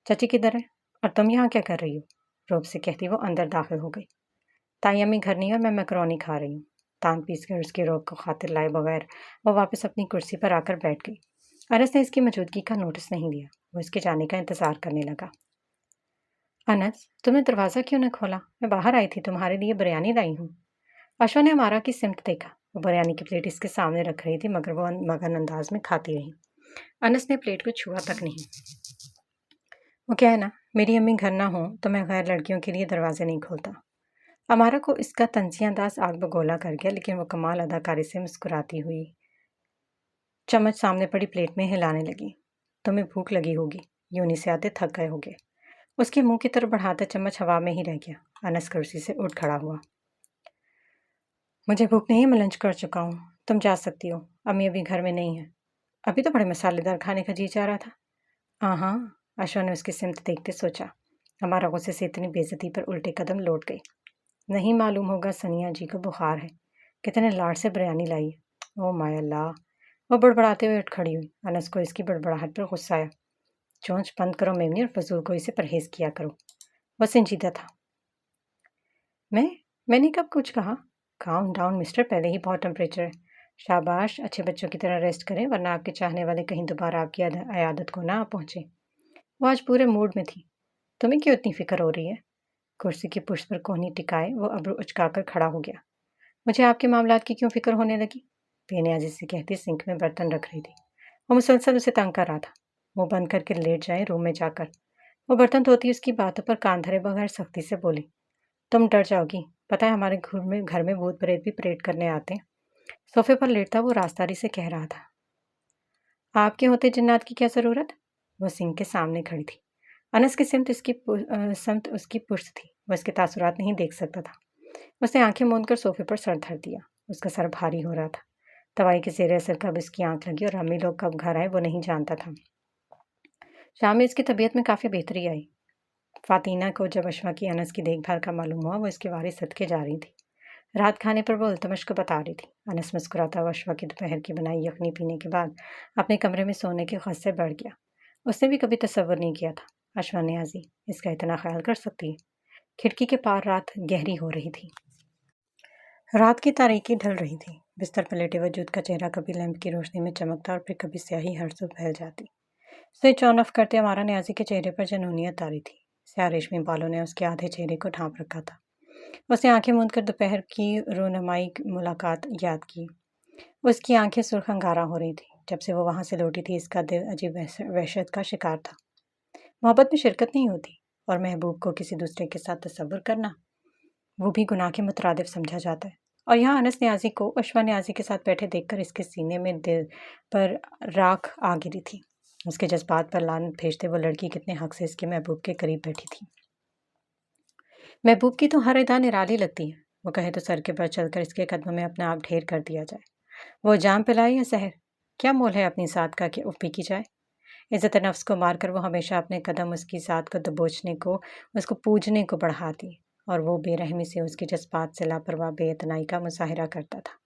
चाची किधर है? और तुम यहाँ क्या कर रही हो? रोब से कहती वो अंदर दाखिल हो गई। ताई अम्मी घर नहीं और मैं मैकरोनी खा रही हूँ। तान पीस कर उसकी रोब को खातिर लाए बगैर वो वापस अपनी कुर्सी पर आकर बैठ गई। अनस ने इसकी मौजूदगी का नोटिस नहीं लिया। वो इसके जाने का इंतजार करने लगा। अनस, तुमने दरवाज़ा क्यों न खोला? मैं बाहर आई थी, तुम्हारे लिए बिरयानी लाई हूँ। अशवा ने अमारा की सिमत देखा। वो बिरयानी की प्लेट इसके सामने रख रही थी, मगर वो मगन अंदाज में खाती रही। अनस ने प्लेट को छुआ तक नहीं। वो क्या है ना, मेरी अम्मी घर ना हो तो मैं गैर लड़कियों के लिए दरवाजे नहीं खोलता। अमारा को इसका तंजिया अंदाज आग बगोला कर गया, लेकिन वो कमाल अदाकारी से मुस्कुराती हुई चम्मच सामने पड़ी प्लेट में हिलाने लगी। तुम्हें भूख लगी होगी, यूनी से आते थक गए होगे। उसके मुंह की तरफ बढ़ाता चम्मच हवा में ही रह गया। अनस कुर्सी से उठ खड़ा हुआ। मुझे भूख नहीं है, मैं लंच कर चुका हूँ। तुम जा सकती हो, अम्मी अभी घर में नहीं है। अभी तो बड़े मसालेदार खाने का जी चाह रहा था। हाँ, अशोक ने उसकी सिमत देखते सोचा। हमारा गुस्से से इतनी बेइज्जती पर उल्टे कदम लौट गई। नहीं मालूम होगा सनिया जी को बुखार है, कितने लाड से बिरयानी लाई है। ओ माय अल्लाह। वो बड़बड़ाते हुए उठ खड़ी हुई। अनस को इसकी बड़बड़ाहट पर गुस्सा आया। चोंच बंद करो मेमनी और फजूल को इसे परहेज किया करो। वह संजीदा था। मैंने कब कुछ कहा? काम डाउन मिस्टर, पहले ही बहुत टेम्परेचर है। शाबाश, अच्छे बच्चों की तरह रेस्ट करें, वरना आपके चाहने वाले कहीं दोबारा आपकी अयादत को ना पहुंचे। वो आज पूरे मूड में थी। तुम्हें क्यों इतनी फिक्र हो रही है? कुर्सी की पुष्ट पर कोहनी टिकाए वो अब्रू उचकाकर खड़ा हो गया। मुझे आपके मामलात की क्यों फिक्र होने लगी? बेनियाजी से कहती सिंक में बर्तन रख रही थी। वो मुसलसल उसे तंग कर रहा था। वो बंद करके लेट जाए रूम में जाकर। वो बर्तन धोती उसकी बातों पर कान धरे बगैर सख्ती से बोली। तुम डर जाओगी। पता है हमारे घर में भूत प्रेत भी परेड करने आते हैं। सोफे पर लेटता वो राजदारी से कह रहा था। आपके होते जिन्नात की क्या ज़रूरत? वह सिंह के सामने खड़ी थी। अनस की समत उसकी पुश्त थी। वह इसके तासुरात नहीं देख सकता था। उसने आंखें मूंद कर सोफे पर सर धर दिया। उसका सर भारी हो रहा था। दवाई के ज़ेर असर कब इसकी आंख लगी और अम्मी लोग कब घर आए वो नहीं जानता था। शाम में इसकी तबीयत में काफ़ी बेहतरी आई। फातीना को जब अशवा की अनस की देखभाल का मालूम हुआ, वो इसके वारिस सदके जा रही थी। रात खाने पर वो इल्तमश को बता रही थी। अनस मुस्कुराता हुआ अशवा की दोपहर की बनाई यखनी पीने के बाद अपने कमरे में सोने के खौफ से बढ़ गया। उसने भी कभी तसव्वुर नहीं किया था अशवा नियाजी इसका इतना ख्याल कर सकती है। खिड़की के पार रात गहरी हो रही थी। रात की तारीकी ढल रही थी। बिस्तर पर लेटे वजूद का चेहरा कभी लैंप की रोशनी में चमकता और फिर कभी स्याही हर सुबह फैल जाती। स्विच ऑन ऑफ करते हमारा न्याजी के चेहरे पर जनूनियत तारी थी। स्याह रेशमी बालों ने उसके आधे चेहरे को ढांप रखा था। उसने आंखें मूंद कर दोपहर की रोनमाई मुलाकात याद की। उसकी आंखें सुर्ख अंगारा हो रही थी। जब से वो वहां से लौटी थी, इसका दिल अजीब वहशत का शिकार था। मोहब्बत में शिरकत नहीं होती, और महबूब को किसी दूसरे के साथ तस्वुर करना, वो भी गुनाह के मुतरादिफ समझा जाता है। और यहाँ अनस न्याजी को अशफा न्याजी के साथ बैठे देखकर इसके सीने में दिल पर राख आ गिरी थी। उसके जज्बात पर लानत भेजते वो लड़की कितने हक से इसके महबूब के करीब बैठी थी। महबूब की तो हर अदा निराली लगती है। वो कहे तो सर के पर चलकर इसके कदमों में अपना आप ढेर कर दिया जाए। वो जाम पिलाए या सहर, क्या मोल है अपनी साथ का कि उफ़ पी की जाए। इज़्ज़त नफ्स को मारकर वो हमेशा अपने कदम उसकी साथ को दबोचने को, उसको पूजने को बढ़ाती, और वो बेरहमी से उसके जज्बात से लापरवाह बेइतनाई का मुज़ाहिरा करता था।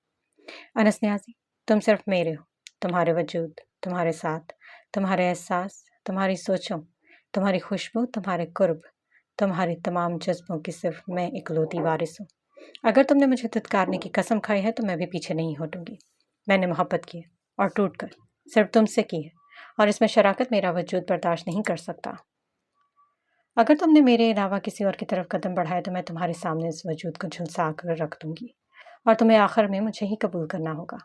अनस न्याज़ी, तुम सिर्फ मेरे हो। तुम्हारे वजूद, तुम्हारे साथ, तुम्हारे एहसास, तुम्हारी सोचों, तुम्हारी खुशबू, तुम्हारे कुर्ब, तुम्हारी तमाम जज्बों की सिर्फ मैं इकलौती वारिस हूँ। अगर तुमने मुझे धुतकारने की कसम खाई है तो मैं भी पीछे नहीं हटूंगी। मैंने मोहब्बत की है, और टूट कर सिर्फ तुमसे की है, और इसमें शराकत मेरा वजूद बर्दाश्त नहीं कर सकता। अगर तुमने मेरे अलावा किसी और की तरफ कदम बढ़ाया तो मैं तुम्हारे सामने इस वजूद को झुलसा कर रख दूंगी, और तुम्हें आखिर में मुझे ही कबूल करना होगा।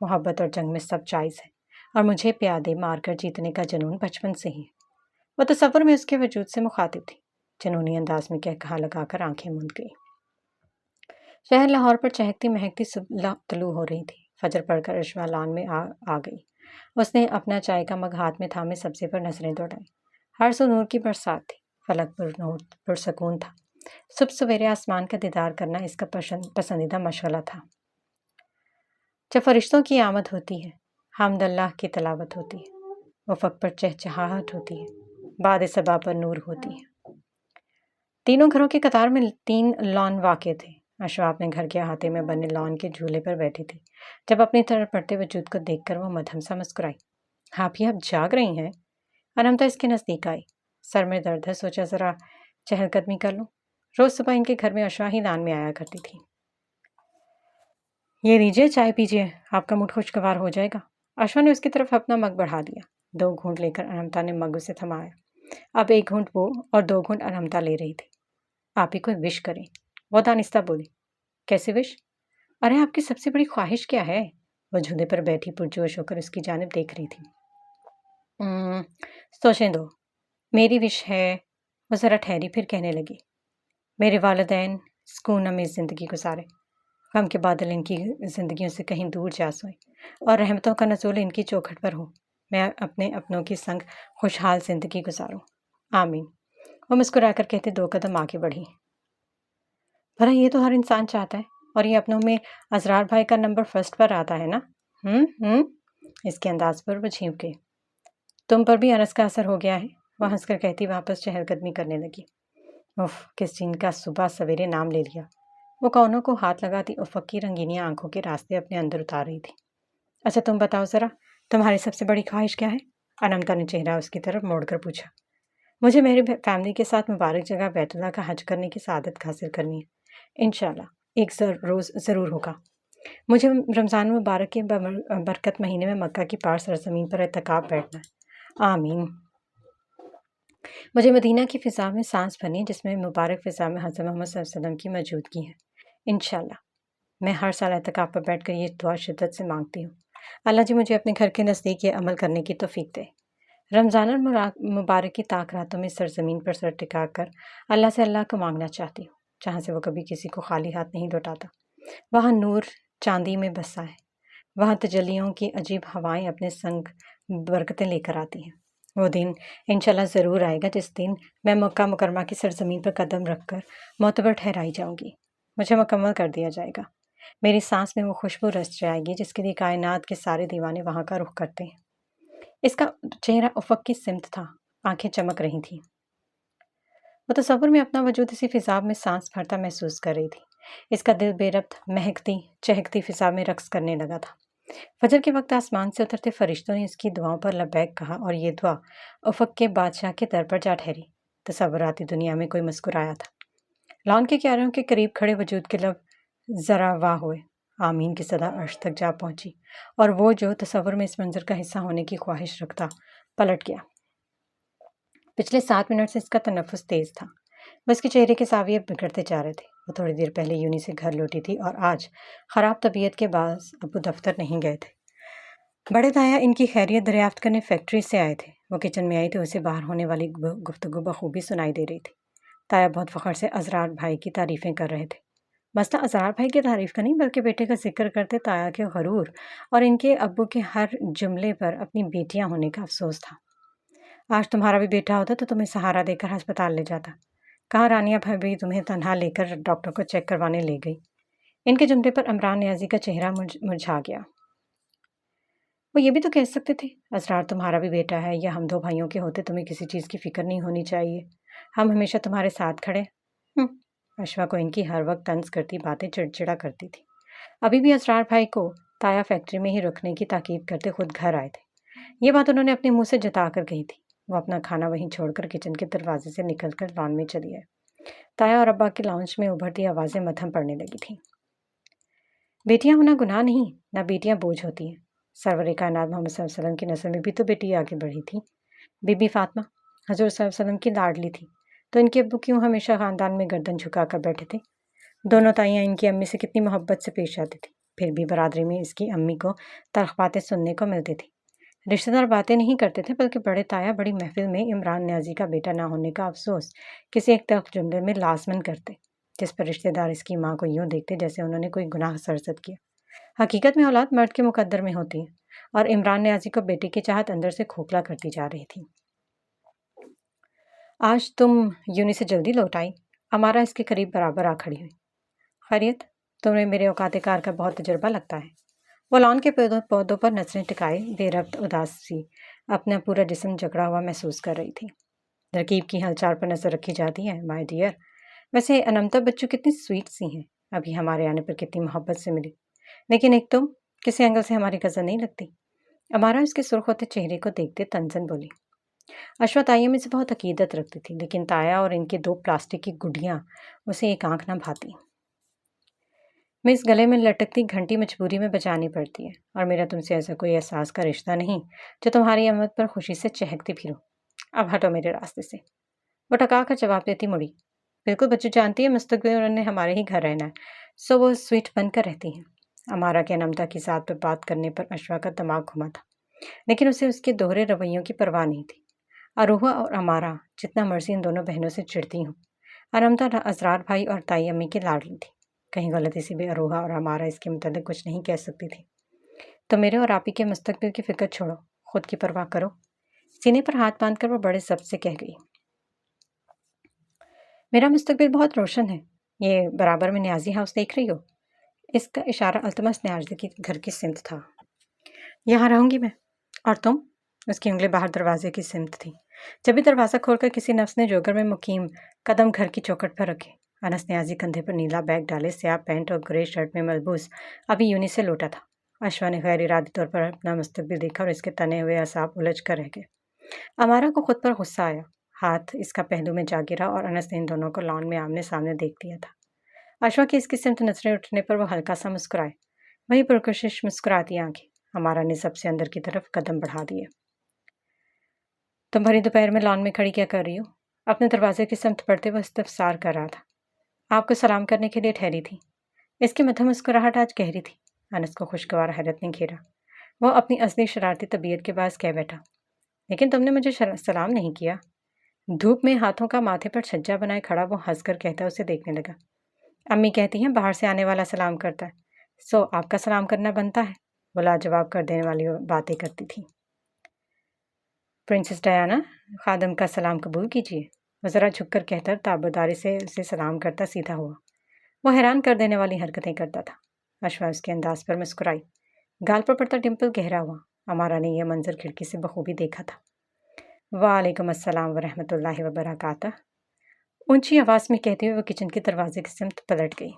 मोहब्बत और जंग में सब जायज़ है, और मुझे प्यादे मारकर जीतने का जुनून बचपन से ही है। वह तसव्वुर में उसके वजूद से मुखातिब थी। जुनूनी अंदाज में कह कहा लगाकर आंखें मूंद गई। शहर लाहौर पर चहकती महकती सुबह तलू हो रही थी। फजर पढ़कर अशवा लान में आ गई। उसने अपना चाय का मग हाथ में थामे सब्जे पर नजरें दौड़ाई। हर सो नूर की बरसात थी। फलक पुरसकून था। सुबह सवेरे आसमान का दीदार करना इसका पसंदीदा मशगला था। जब फरिश्तों की आमद होती है, हमदल्लाह की तलावत होती है, उफ़क़ पर चहचहाहट होती है, बाद सबा पर नूर होती है। तीनों घरों की कतार में 3 लॉन वाक़े थे। अशवा अपने घर के अहाते में बने लॉन के झूले पर बैठी थी। जब अपनी तरफ बढ़ते वजूद को देखकर वो मधम सा मुस्कुराई। आप ही अब जाग रही हैं? अनमता इसके नज़दीक आई। सर में दर्द है, सोचा ज़रा चहलकदमी कर लूँ। रोज़ सुबह इनके घर में अशवा ही लान में आया करती थी। ये लीजिए, चाय पीजिए, आपका मूड खुशगवार हो जाएगा। अशवा ने उसकी तरफ अपना मग बढ़ा दिया। 2 घूंट लेकर अनमता ने मग उसे थमाया। अब 1 घूंट वो और 2 घूंट अनमता ले रही थी। आप ही कोई विश करें, वो दानिस्ता बोली। कैसे विश? अरे आपकी सबसे बड़ी ख्वाहिश क्या है? वो झूले पर बैठी पुरजोश होकर उसकी जानिब देख रही थी। सोचने दो। मेरी विश है, वो ज़रा ठहरी फिर कहने लगी। मेरे वालिदैन सुकून में ज़िंदगी गुजारे, गम के बादल इनकी ज़िंदगियों से कहीं दूर जा सोए, और रहमतों का नज़ूल इनकी चौखट पर हो। मैं अपने अपनों के संग खुशहाल ज़िंदगी गुजारूं। आमीन। वो मुस्कुराकर कहते 2 कदम आगे बढ़ी। भला ये तो हर इंसान चाहता है, और ये अपनों में असरार भाई का नंबर फर्स्ट पर आता है ना? इसके अंदाज पर वो झींक गई। तुम पर भी अनस का असर हो गया है, वह हंसकर कहती वापस चहलकदमी करने लगी। उफ, किस चीन का सुबह सवेरे नाम ले लिया। वो कौनों को हाथ लगाती उफ़क़ की रंगीनी आंखों के रास्ते अपने अंदर उतार रही थी। अच्छा तुम बताओ ज़रा, तुम्हारी सबसे बड़ी ख्वाहिश क्या है? अनमता ने चेहरा उसकी तरफ मोड़कर पूछा। मुझे मेरी फैमिली के साथ मुबारक जगह बैतुल्लाह का हज करने की सआदत हासिल करनी है। इंशाल्लाह एक रोज़ ज़रूर होगा। मुझे रमज़ान मुबारक के बरकत महीने में मक्का की पार सरज़मीन पर एतकाफ़ बैठना है। आमीन। मुझे मदीना की फ़िज़ा में सांस भरनी है, जिसमें मुबारक फ़िज़ा में हज़रत मोहम्मद सल्लल्लाहु अलैहि वसल्लम की मौजूदगी है। इंशाल्लाह मैं हर साल एतकाफ़ पर बैठकर ये दुआ शिद्दत से मांगती हूँ। अल्लाह जी मुझे अपने घर के नज़दीक ये अमल करने की तौफ़ीक दे। रमज़ान मुबारक की ताक रातों में सरज़मीन पर सर टिका कर अल्लाह से अल्लाह को मांगना चाहती हूँ, जहाँ से वो कभी किसी को खाली हाथ नहीं लौटाता। वहाँ नूर चांदी में बसा है। वहाँ तजल्लियों की अजीब हवाएं अपने संग बरकतें लेकर आती हैं। वो दिन इंशाल्लाह ज़रूर आएगा जिस दिन मैं मक्का मुकरमा की सरज़मीन पर कदम रखकर मोतबर ठहराई जाऊंगी। मुझे मुकम्मल कर दिया जाएगा। मेरी सांस में वो खुशबू रच जाएगी जिसके लिए कायनात के सारे दीवाने वहाँ का रुख करते हैं। इसका चेहरा उफ़क़ की सिमत था, आंखें चमक रही थीं। वो तसव्वुर में अपना वजूद इसी फ़िज़ा में सांस भरता महसूस कर रही थी। इसका दिल बेरब्त महकती चहकती फ़िज़ा में रक्स करने लगा था। फजर के वक्त आसमान से उतरते फरिश्तों ने इसकी दुआओं पर लब्बैक कहा, और ये दुआ उफ़क़ के बादशाह के दर पर जा ठहरी। तसव्वुराती दुनिया में कोई मुस्कुराया था। लॉन के क्यारियों के करीब खड़े वजूद के लब ज़रा वाह हुए। आमीन की सदा अर्श तक जा पहुंची, और वो जो तसव्वुर में इस मंजर का हिस्सा होने की ख्वाहिश रखता, पलट गया। पिछले 7 मिनट से इसका तनफ्फुस तेज था। बस के चेहरे के साविये बिगड़ते जा रहे थे। वो थोड़ी देर पहले यूनी से घर लौटी थी और आज ख़राब तबीयत के बाद अब्बू दफ्तर नहीं गए थे। बड़े ताया इनकी खैरियत दरियाफ्त करने फैक्ट्री से आए थे। वो किचन में आई तो उसे बाहर होने वाली गुफ्तगू बखूबी सुनाई दे रही थी। ताया बहुत फ़ख्र से अजरार भाई की तारीफ़ें कर रहे थे। मसला अजरार भाई की तारीफ़ का नहीं बल्कि बेटे का जिक्र करते ताया के गरूर और इनके अब्बू के हर जुमले पर अपनी बेटियां होने का अफसोस था। आज तुम्हारा भी बेटा होता तो तुम्हें सहारा देकर अस्पताल ले जाता। कहाँ रानिया भाभी तुम्हें तन्हा लेकर डॉक्टर को चेक करवाने ले गई। इनके जुमले पर इमरान नियाजी का चेहरा मुरझा गया। वो ये भी तो कह सकते थे, असरार तुम्हारा भी बेटा है, या हम 2 भाइयों के होते तुम्हें किसी चीज़ की फ़िक्र नहीं होनी चाहिए। हम हमेशा तुम्हारे साथ खड़े। अशवा को इनकी हर वक्त तंज करती बातें चिड़चिड़ा करती थी। अभी भी असरार भाई को ताया फैक्ट्री में ही रखने की ताकीद करते खुद घर आए थे। ये बात उन्होंने अपने मुंह से जता कर कही थी। वो अपना खाना वहीं छोड़कर किचन के दरवाजे से निकलकर लॉन में चली आए। ताया और अब्बा की लाउंज में उभरती आवाज़ें मत्थम पड़ने लगी थीं। बेटियां होना गुनाह नहीं, ना बेटियां बोझ होती हैं। सरवर कायनात मोहम्मद सल्लल्लाहु अलैहि वसल्लम की नस्ल में भी तो बेटी आगे बढ़ी थी। बीबी फातिमा हजूर सल्लल्लाहु अलैहि वसल्लम की लाडली थी, तो इनके अब्बू क्यों हमेशा ख़ानदान में गर्दन झुकाकर बैठे थे। दोनों ताइयाँ इनकी अम्मी से कितनी मोहब्बत से पेश आती थी, फिर भी बरादरी में इसकी अम्मी को तल्ख़ बातें सुनने को मिलती थी। रिश्तेदार बातें नहीं करते थे, बल्कि बड़े ताया बड़ी महफिल में इमरान न्याजी का बेटा ना होने का अफसोस किसी एक तल्ख़ जुमले में लाज़मन करते, जिस पर रिश्तेदार इसकी माँ को यूँ देखते जैसे उन्होंने कोई गुनाह सरज़द किया। हकीकत में औलाद मर्द के मुकद्दर में होती है, और इमरान न्याजी को बेटे की चाहत अंदर से खोखला करती जा रही थी। आज तुम यूनी से जल्दी लौट आई। अमारा इसके करीब बराबर आ खड़ी हुई। खैरियत, तुम्हें मेरे औकात कार का बहुत तजुर्बा लगता है। वो लॉन के पौधों पर नजरें टिकाए बेरब्त उदास सी अपना पूरा जिस्म जकड़ा हुआ महसूस कर रही थी। तरकीब की हलचाल पर नजर रखी जाती है माय डियर। वैसे अनमता बच्चों कितनी स्वीट सी हैं, अभी हमारे आने पर कितनी मोहब्बत से मिली। लेकिन एक तुम किसी एंगल से हमारी कज़न नहीं लगती। अमारा इसके सुर्ख होते चेहरे को देखते तंजन बोली। अश्वा ताइयों में से बहुत अकीदत रखती थी, लेकिन ताया और इनके 2 प्लास्टिक की गुड्डियाँ उसे एक आंख न भाती। मिस गले में लटकती घंटी मजबूरी में बजानी पड़ती है, और मेरा तुमसे ऐसा कोई एहसास का रिश्ता नहीं जो तुम्हारी आमद पर खुशी से चहकती फिरूं। अब हटो मेरे रास्ते से। वो टका कर जवाब देती मुड़ी। बिल्कुल बच्चू जानती है मुस्तकबिल उन्होंने हमारे ही घर रहना है, सो वो स्वीट बनकर रहती हैं। अमारा के अनमता की साथ पर बात करने पर अश्वा का दिमाग घुमा था, लेकिन उसे उसके दोहरे रवैयों की परवाह नहीं थी। अरोहा और अमारा जितना मर्जी इन दोनों बहनों से चिढ़ती हूँ, अनमता असरार भाई और ताई अम्मी की लाडली थी। कहीं गलती से भी अरोहा और हमारा इसके मुतालिक कुछ नहीं कह सकती थी। तो मेरे और आपी के मुस्तकबिल की फिक्र छोड़ो, खुद की परवाह करो। सीने पर हाथ बांधकर वो बड़े जब्त से कह गई। मेरा मुस्तकबिल बहुत रोशन है। ये बराबर में न्याजी हाउस देख रही हो? इसका इशारा अल्तमस न्याजी के घर की सिमत था। यहाँ रहूंगी मैं। और तुम? उसकी उंगली बाहर दरवाजे की सिमत थी। जब भी दरवाज़ा खोलकर किसी नफ्स ने जोगर में मुकीम कदम घर की चौखट पर रखे। अनस न्याजी कंधे पर नीला बैग डाले स्याह पैंट और ग्रे शर्ट में मलबूस अभी यूनी से लौटा था। अश्वा ने गैर इरादी तौर पर अपना मुस्तकबिल देखा और इसके तने हुए असाब उलझ कर रह गए। अमारा को खुद पर गुस्सा आया। हाथ इसका पहलू में जा गिरा और अनस ने इन दोनों को लॉन में आमने सामने देख लिया था। अश्वा की इसकी सिमत नजरें उठने पर वो हल्का सा मुस्कुराए। वही पुरकशिश मुस्कुराती आंखें। अमारा ने सबसे अंदर की तरफ कदम बढ़ा दिए। तुम भरी दोपहर में लॉन में खड़ी क्या कर रही हो? अपने दरवाजे की सिमत पड़ते हुए इस्तफसार कर रहा था। आपको सलाम करने के लिए ठहरी थी। इसकी मध्यम मुस्कुराहट आज गहरी थी। अनस को खुशगवार हैरत ने घेरा। वह अपनी असली शरारती तबीयत के बायस कह बैठा, लेकिन तुमने मुझे सलाम नहीं किया। धूप में हाथों का माथे पर छज्जा बनाए खड़ा वो हंसकर कहता उसे देखने लगा। अम्मी कहती हैं बाहर से आने वाला सलाम करता है, सो आपका सलाम करना बनता है। वो लाजवाब कर देने वाली बातें करती थी। प्रिंसेस डायना, खादम का सलाम कबूल कीजिए। वो ज़रा झुककर कहकर ताबड़दारी से उसे सलाम करता सीधा हुआ। वो हैरान कर देने वाली हरकतें करता था। अश्वा उसके अंदाज पर मुस्कुराई। गाल पर पड़ता डिम्पल गहरा हुआ। अमारा ने यह मंजर खिड़की से बखूबी देखा था। वालेकुम अस्सलाम वरहमतुल्लाहि वबरकातुह। ऊंची आवाज़ में कहते हुए वो किचन के दरवाजे की सिमत पलट गई।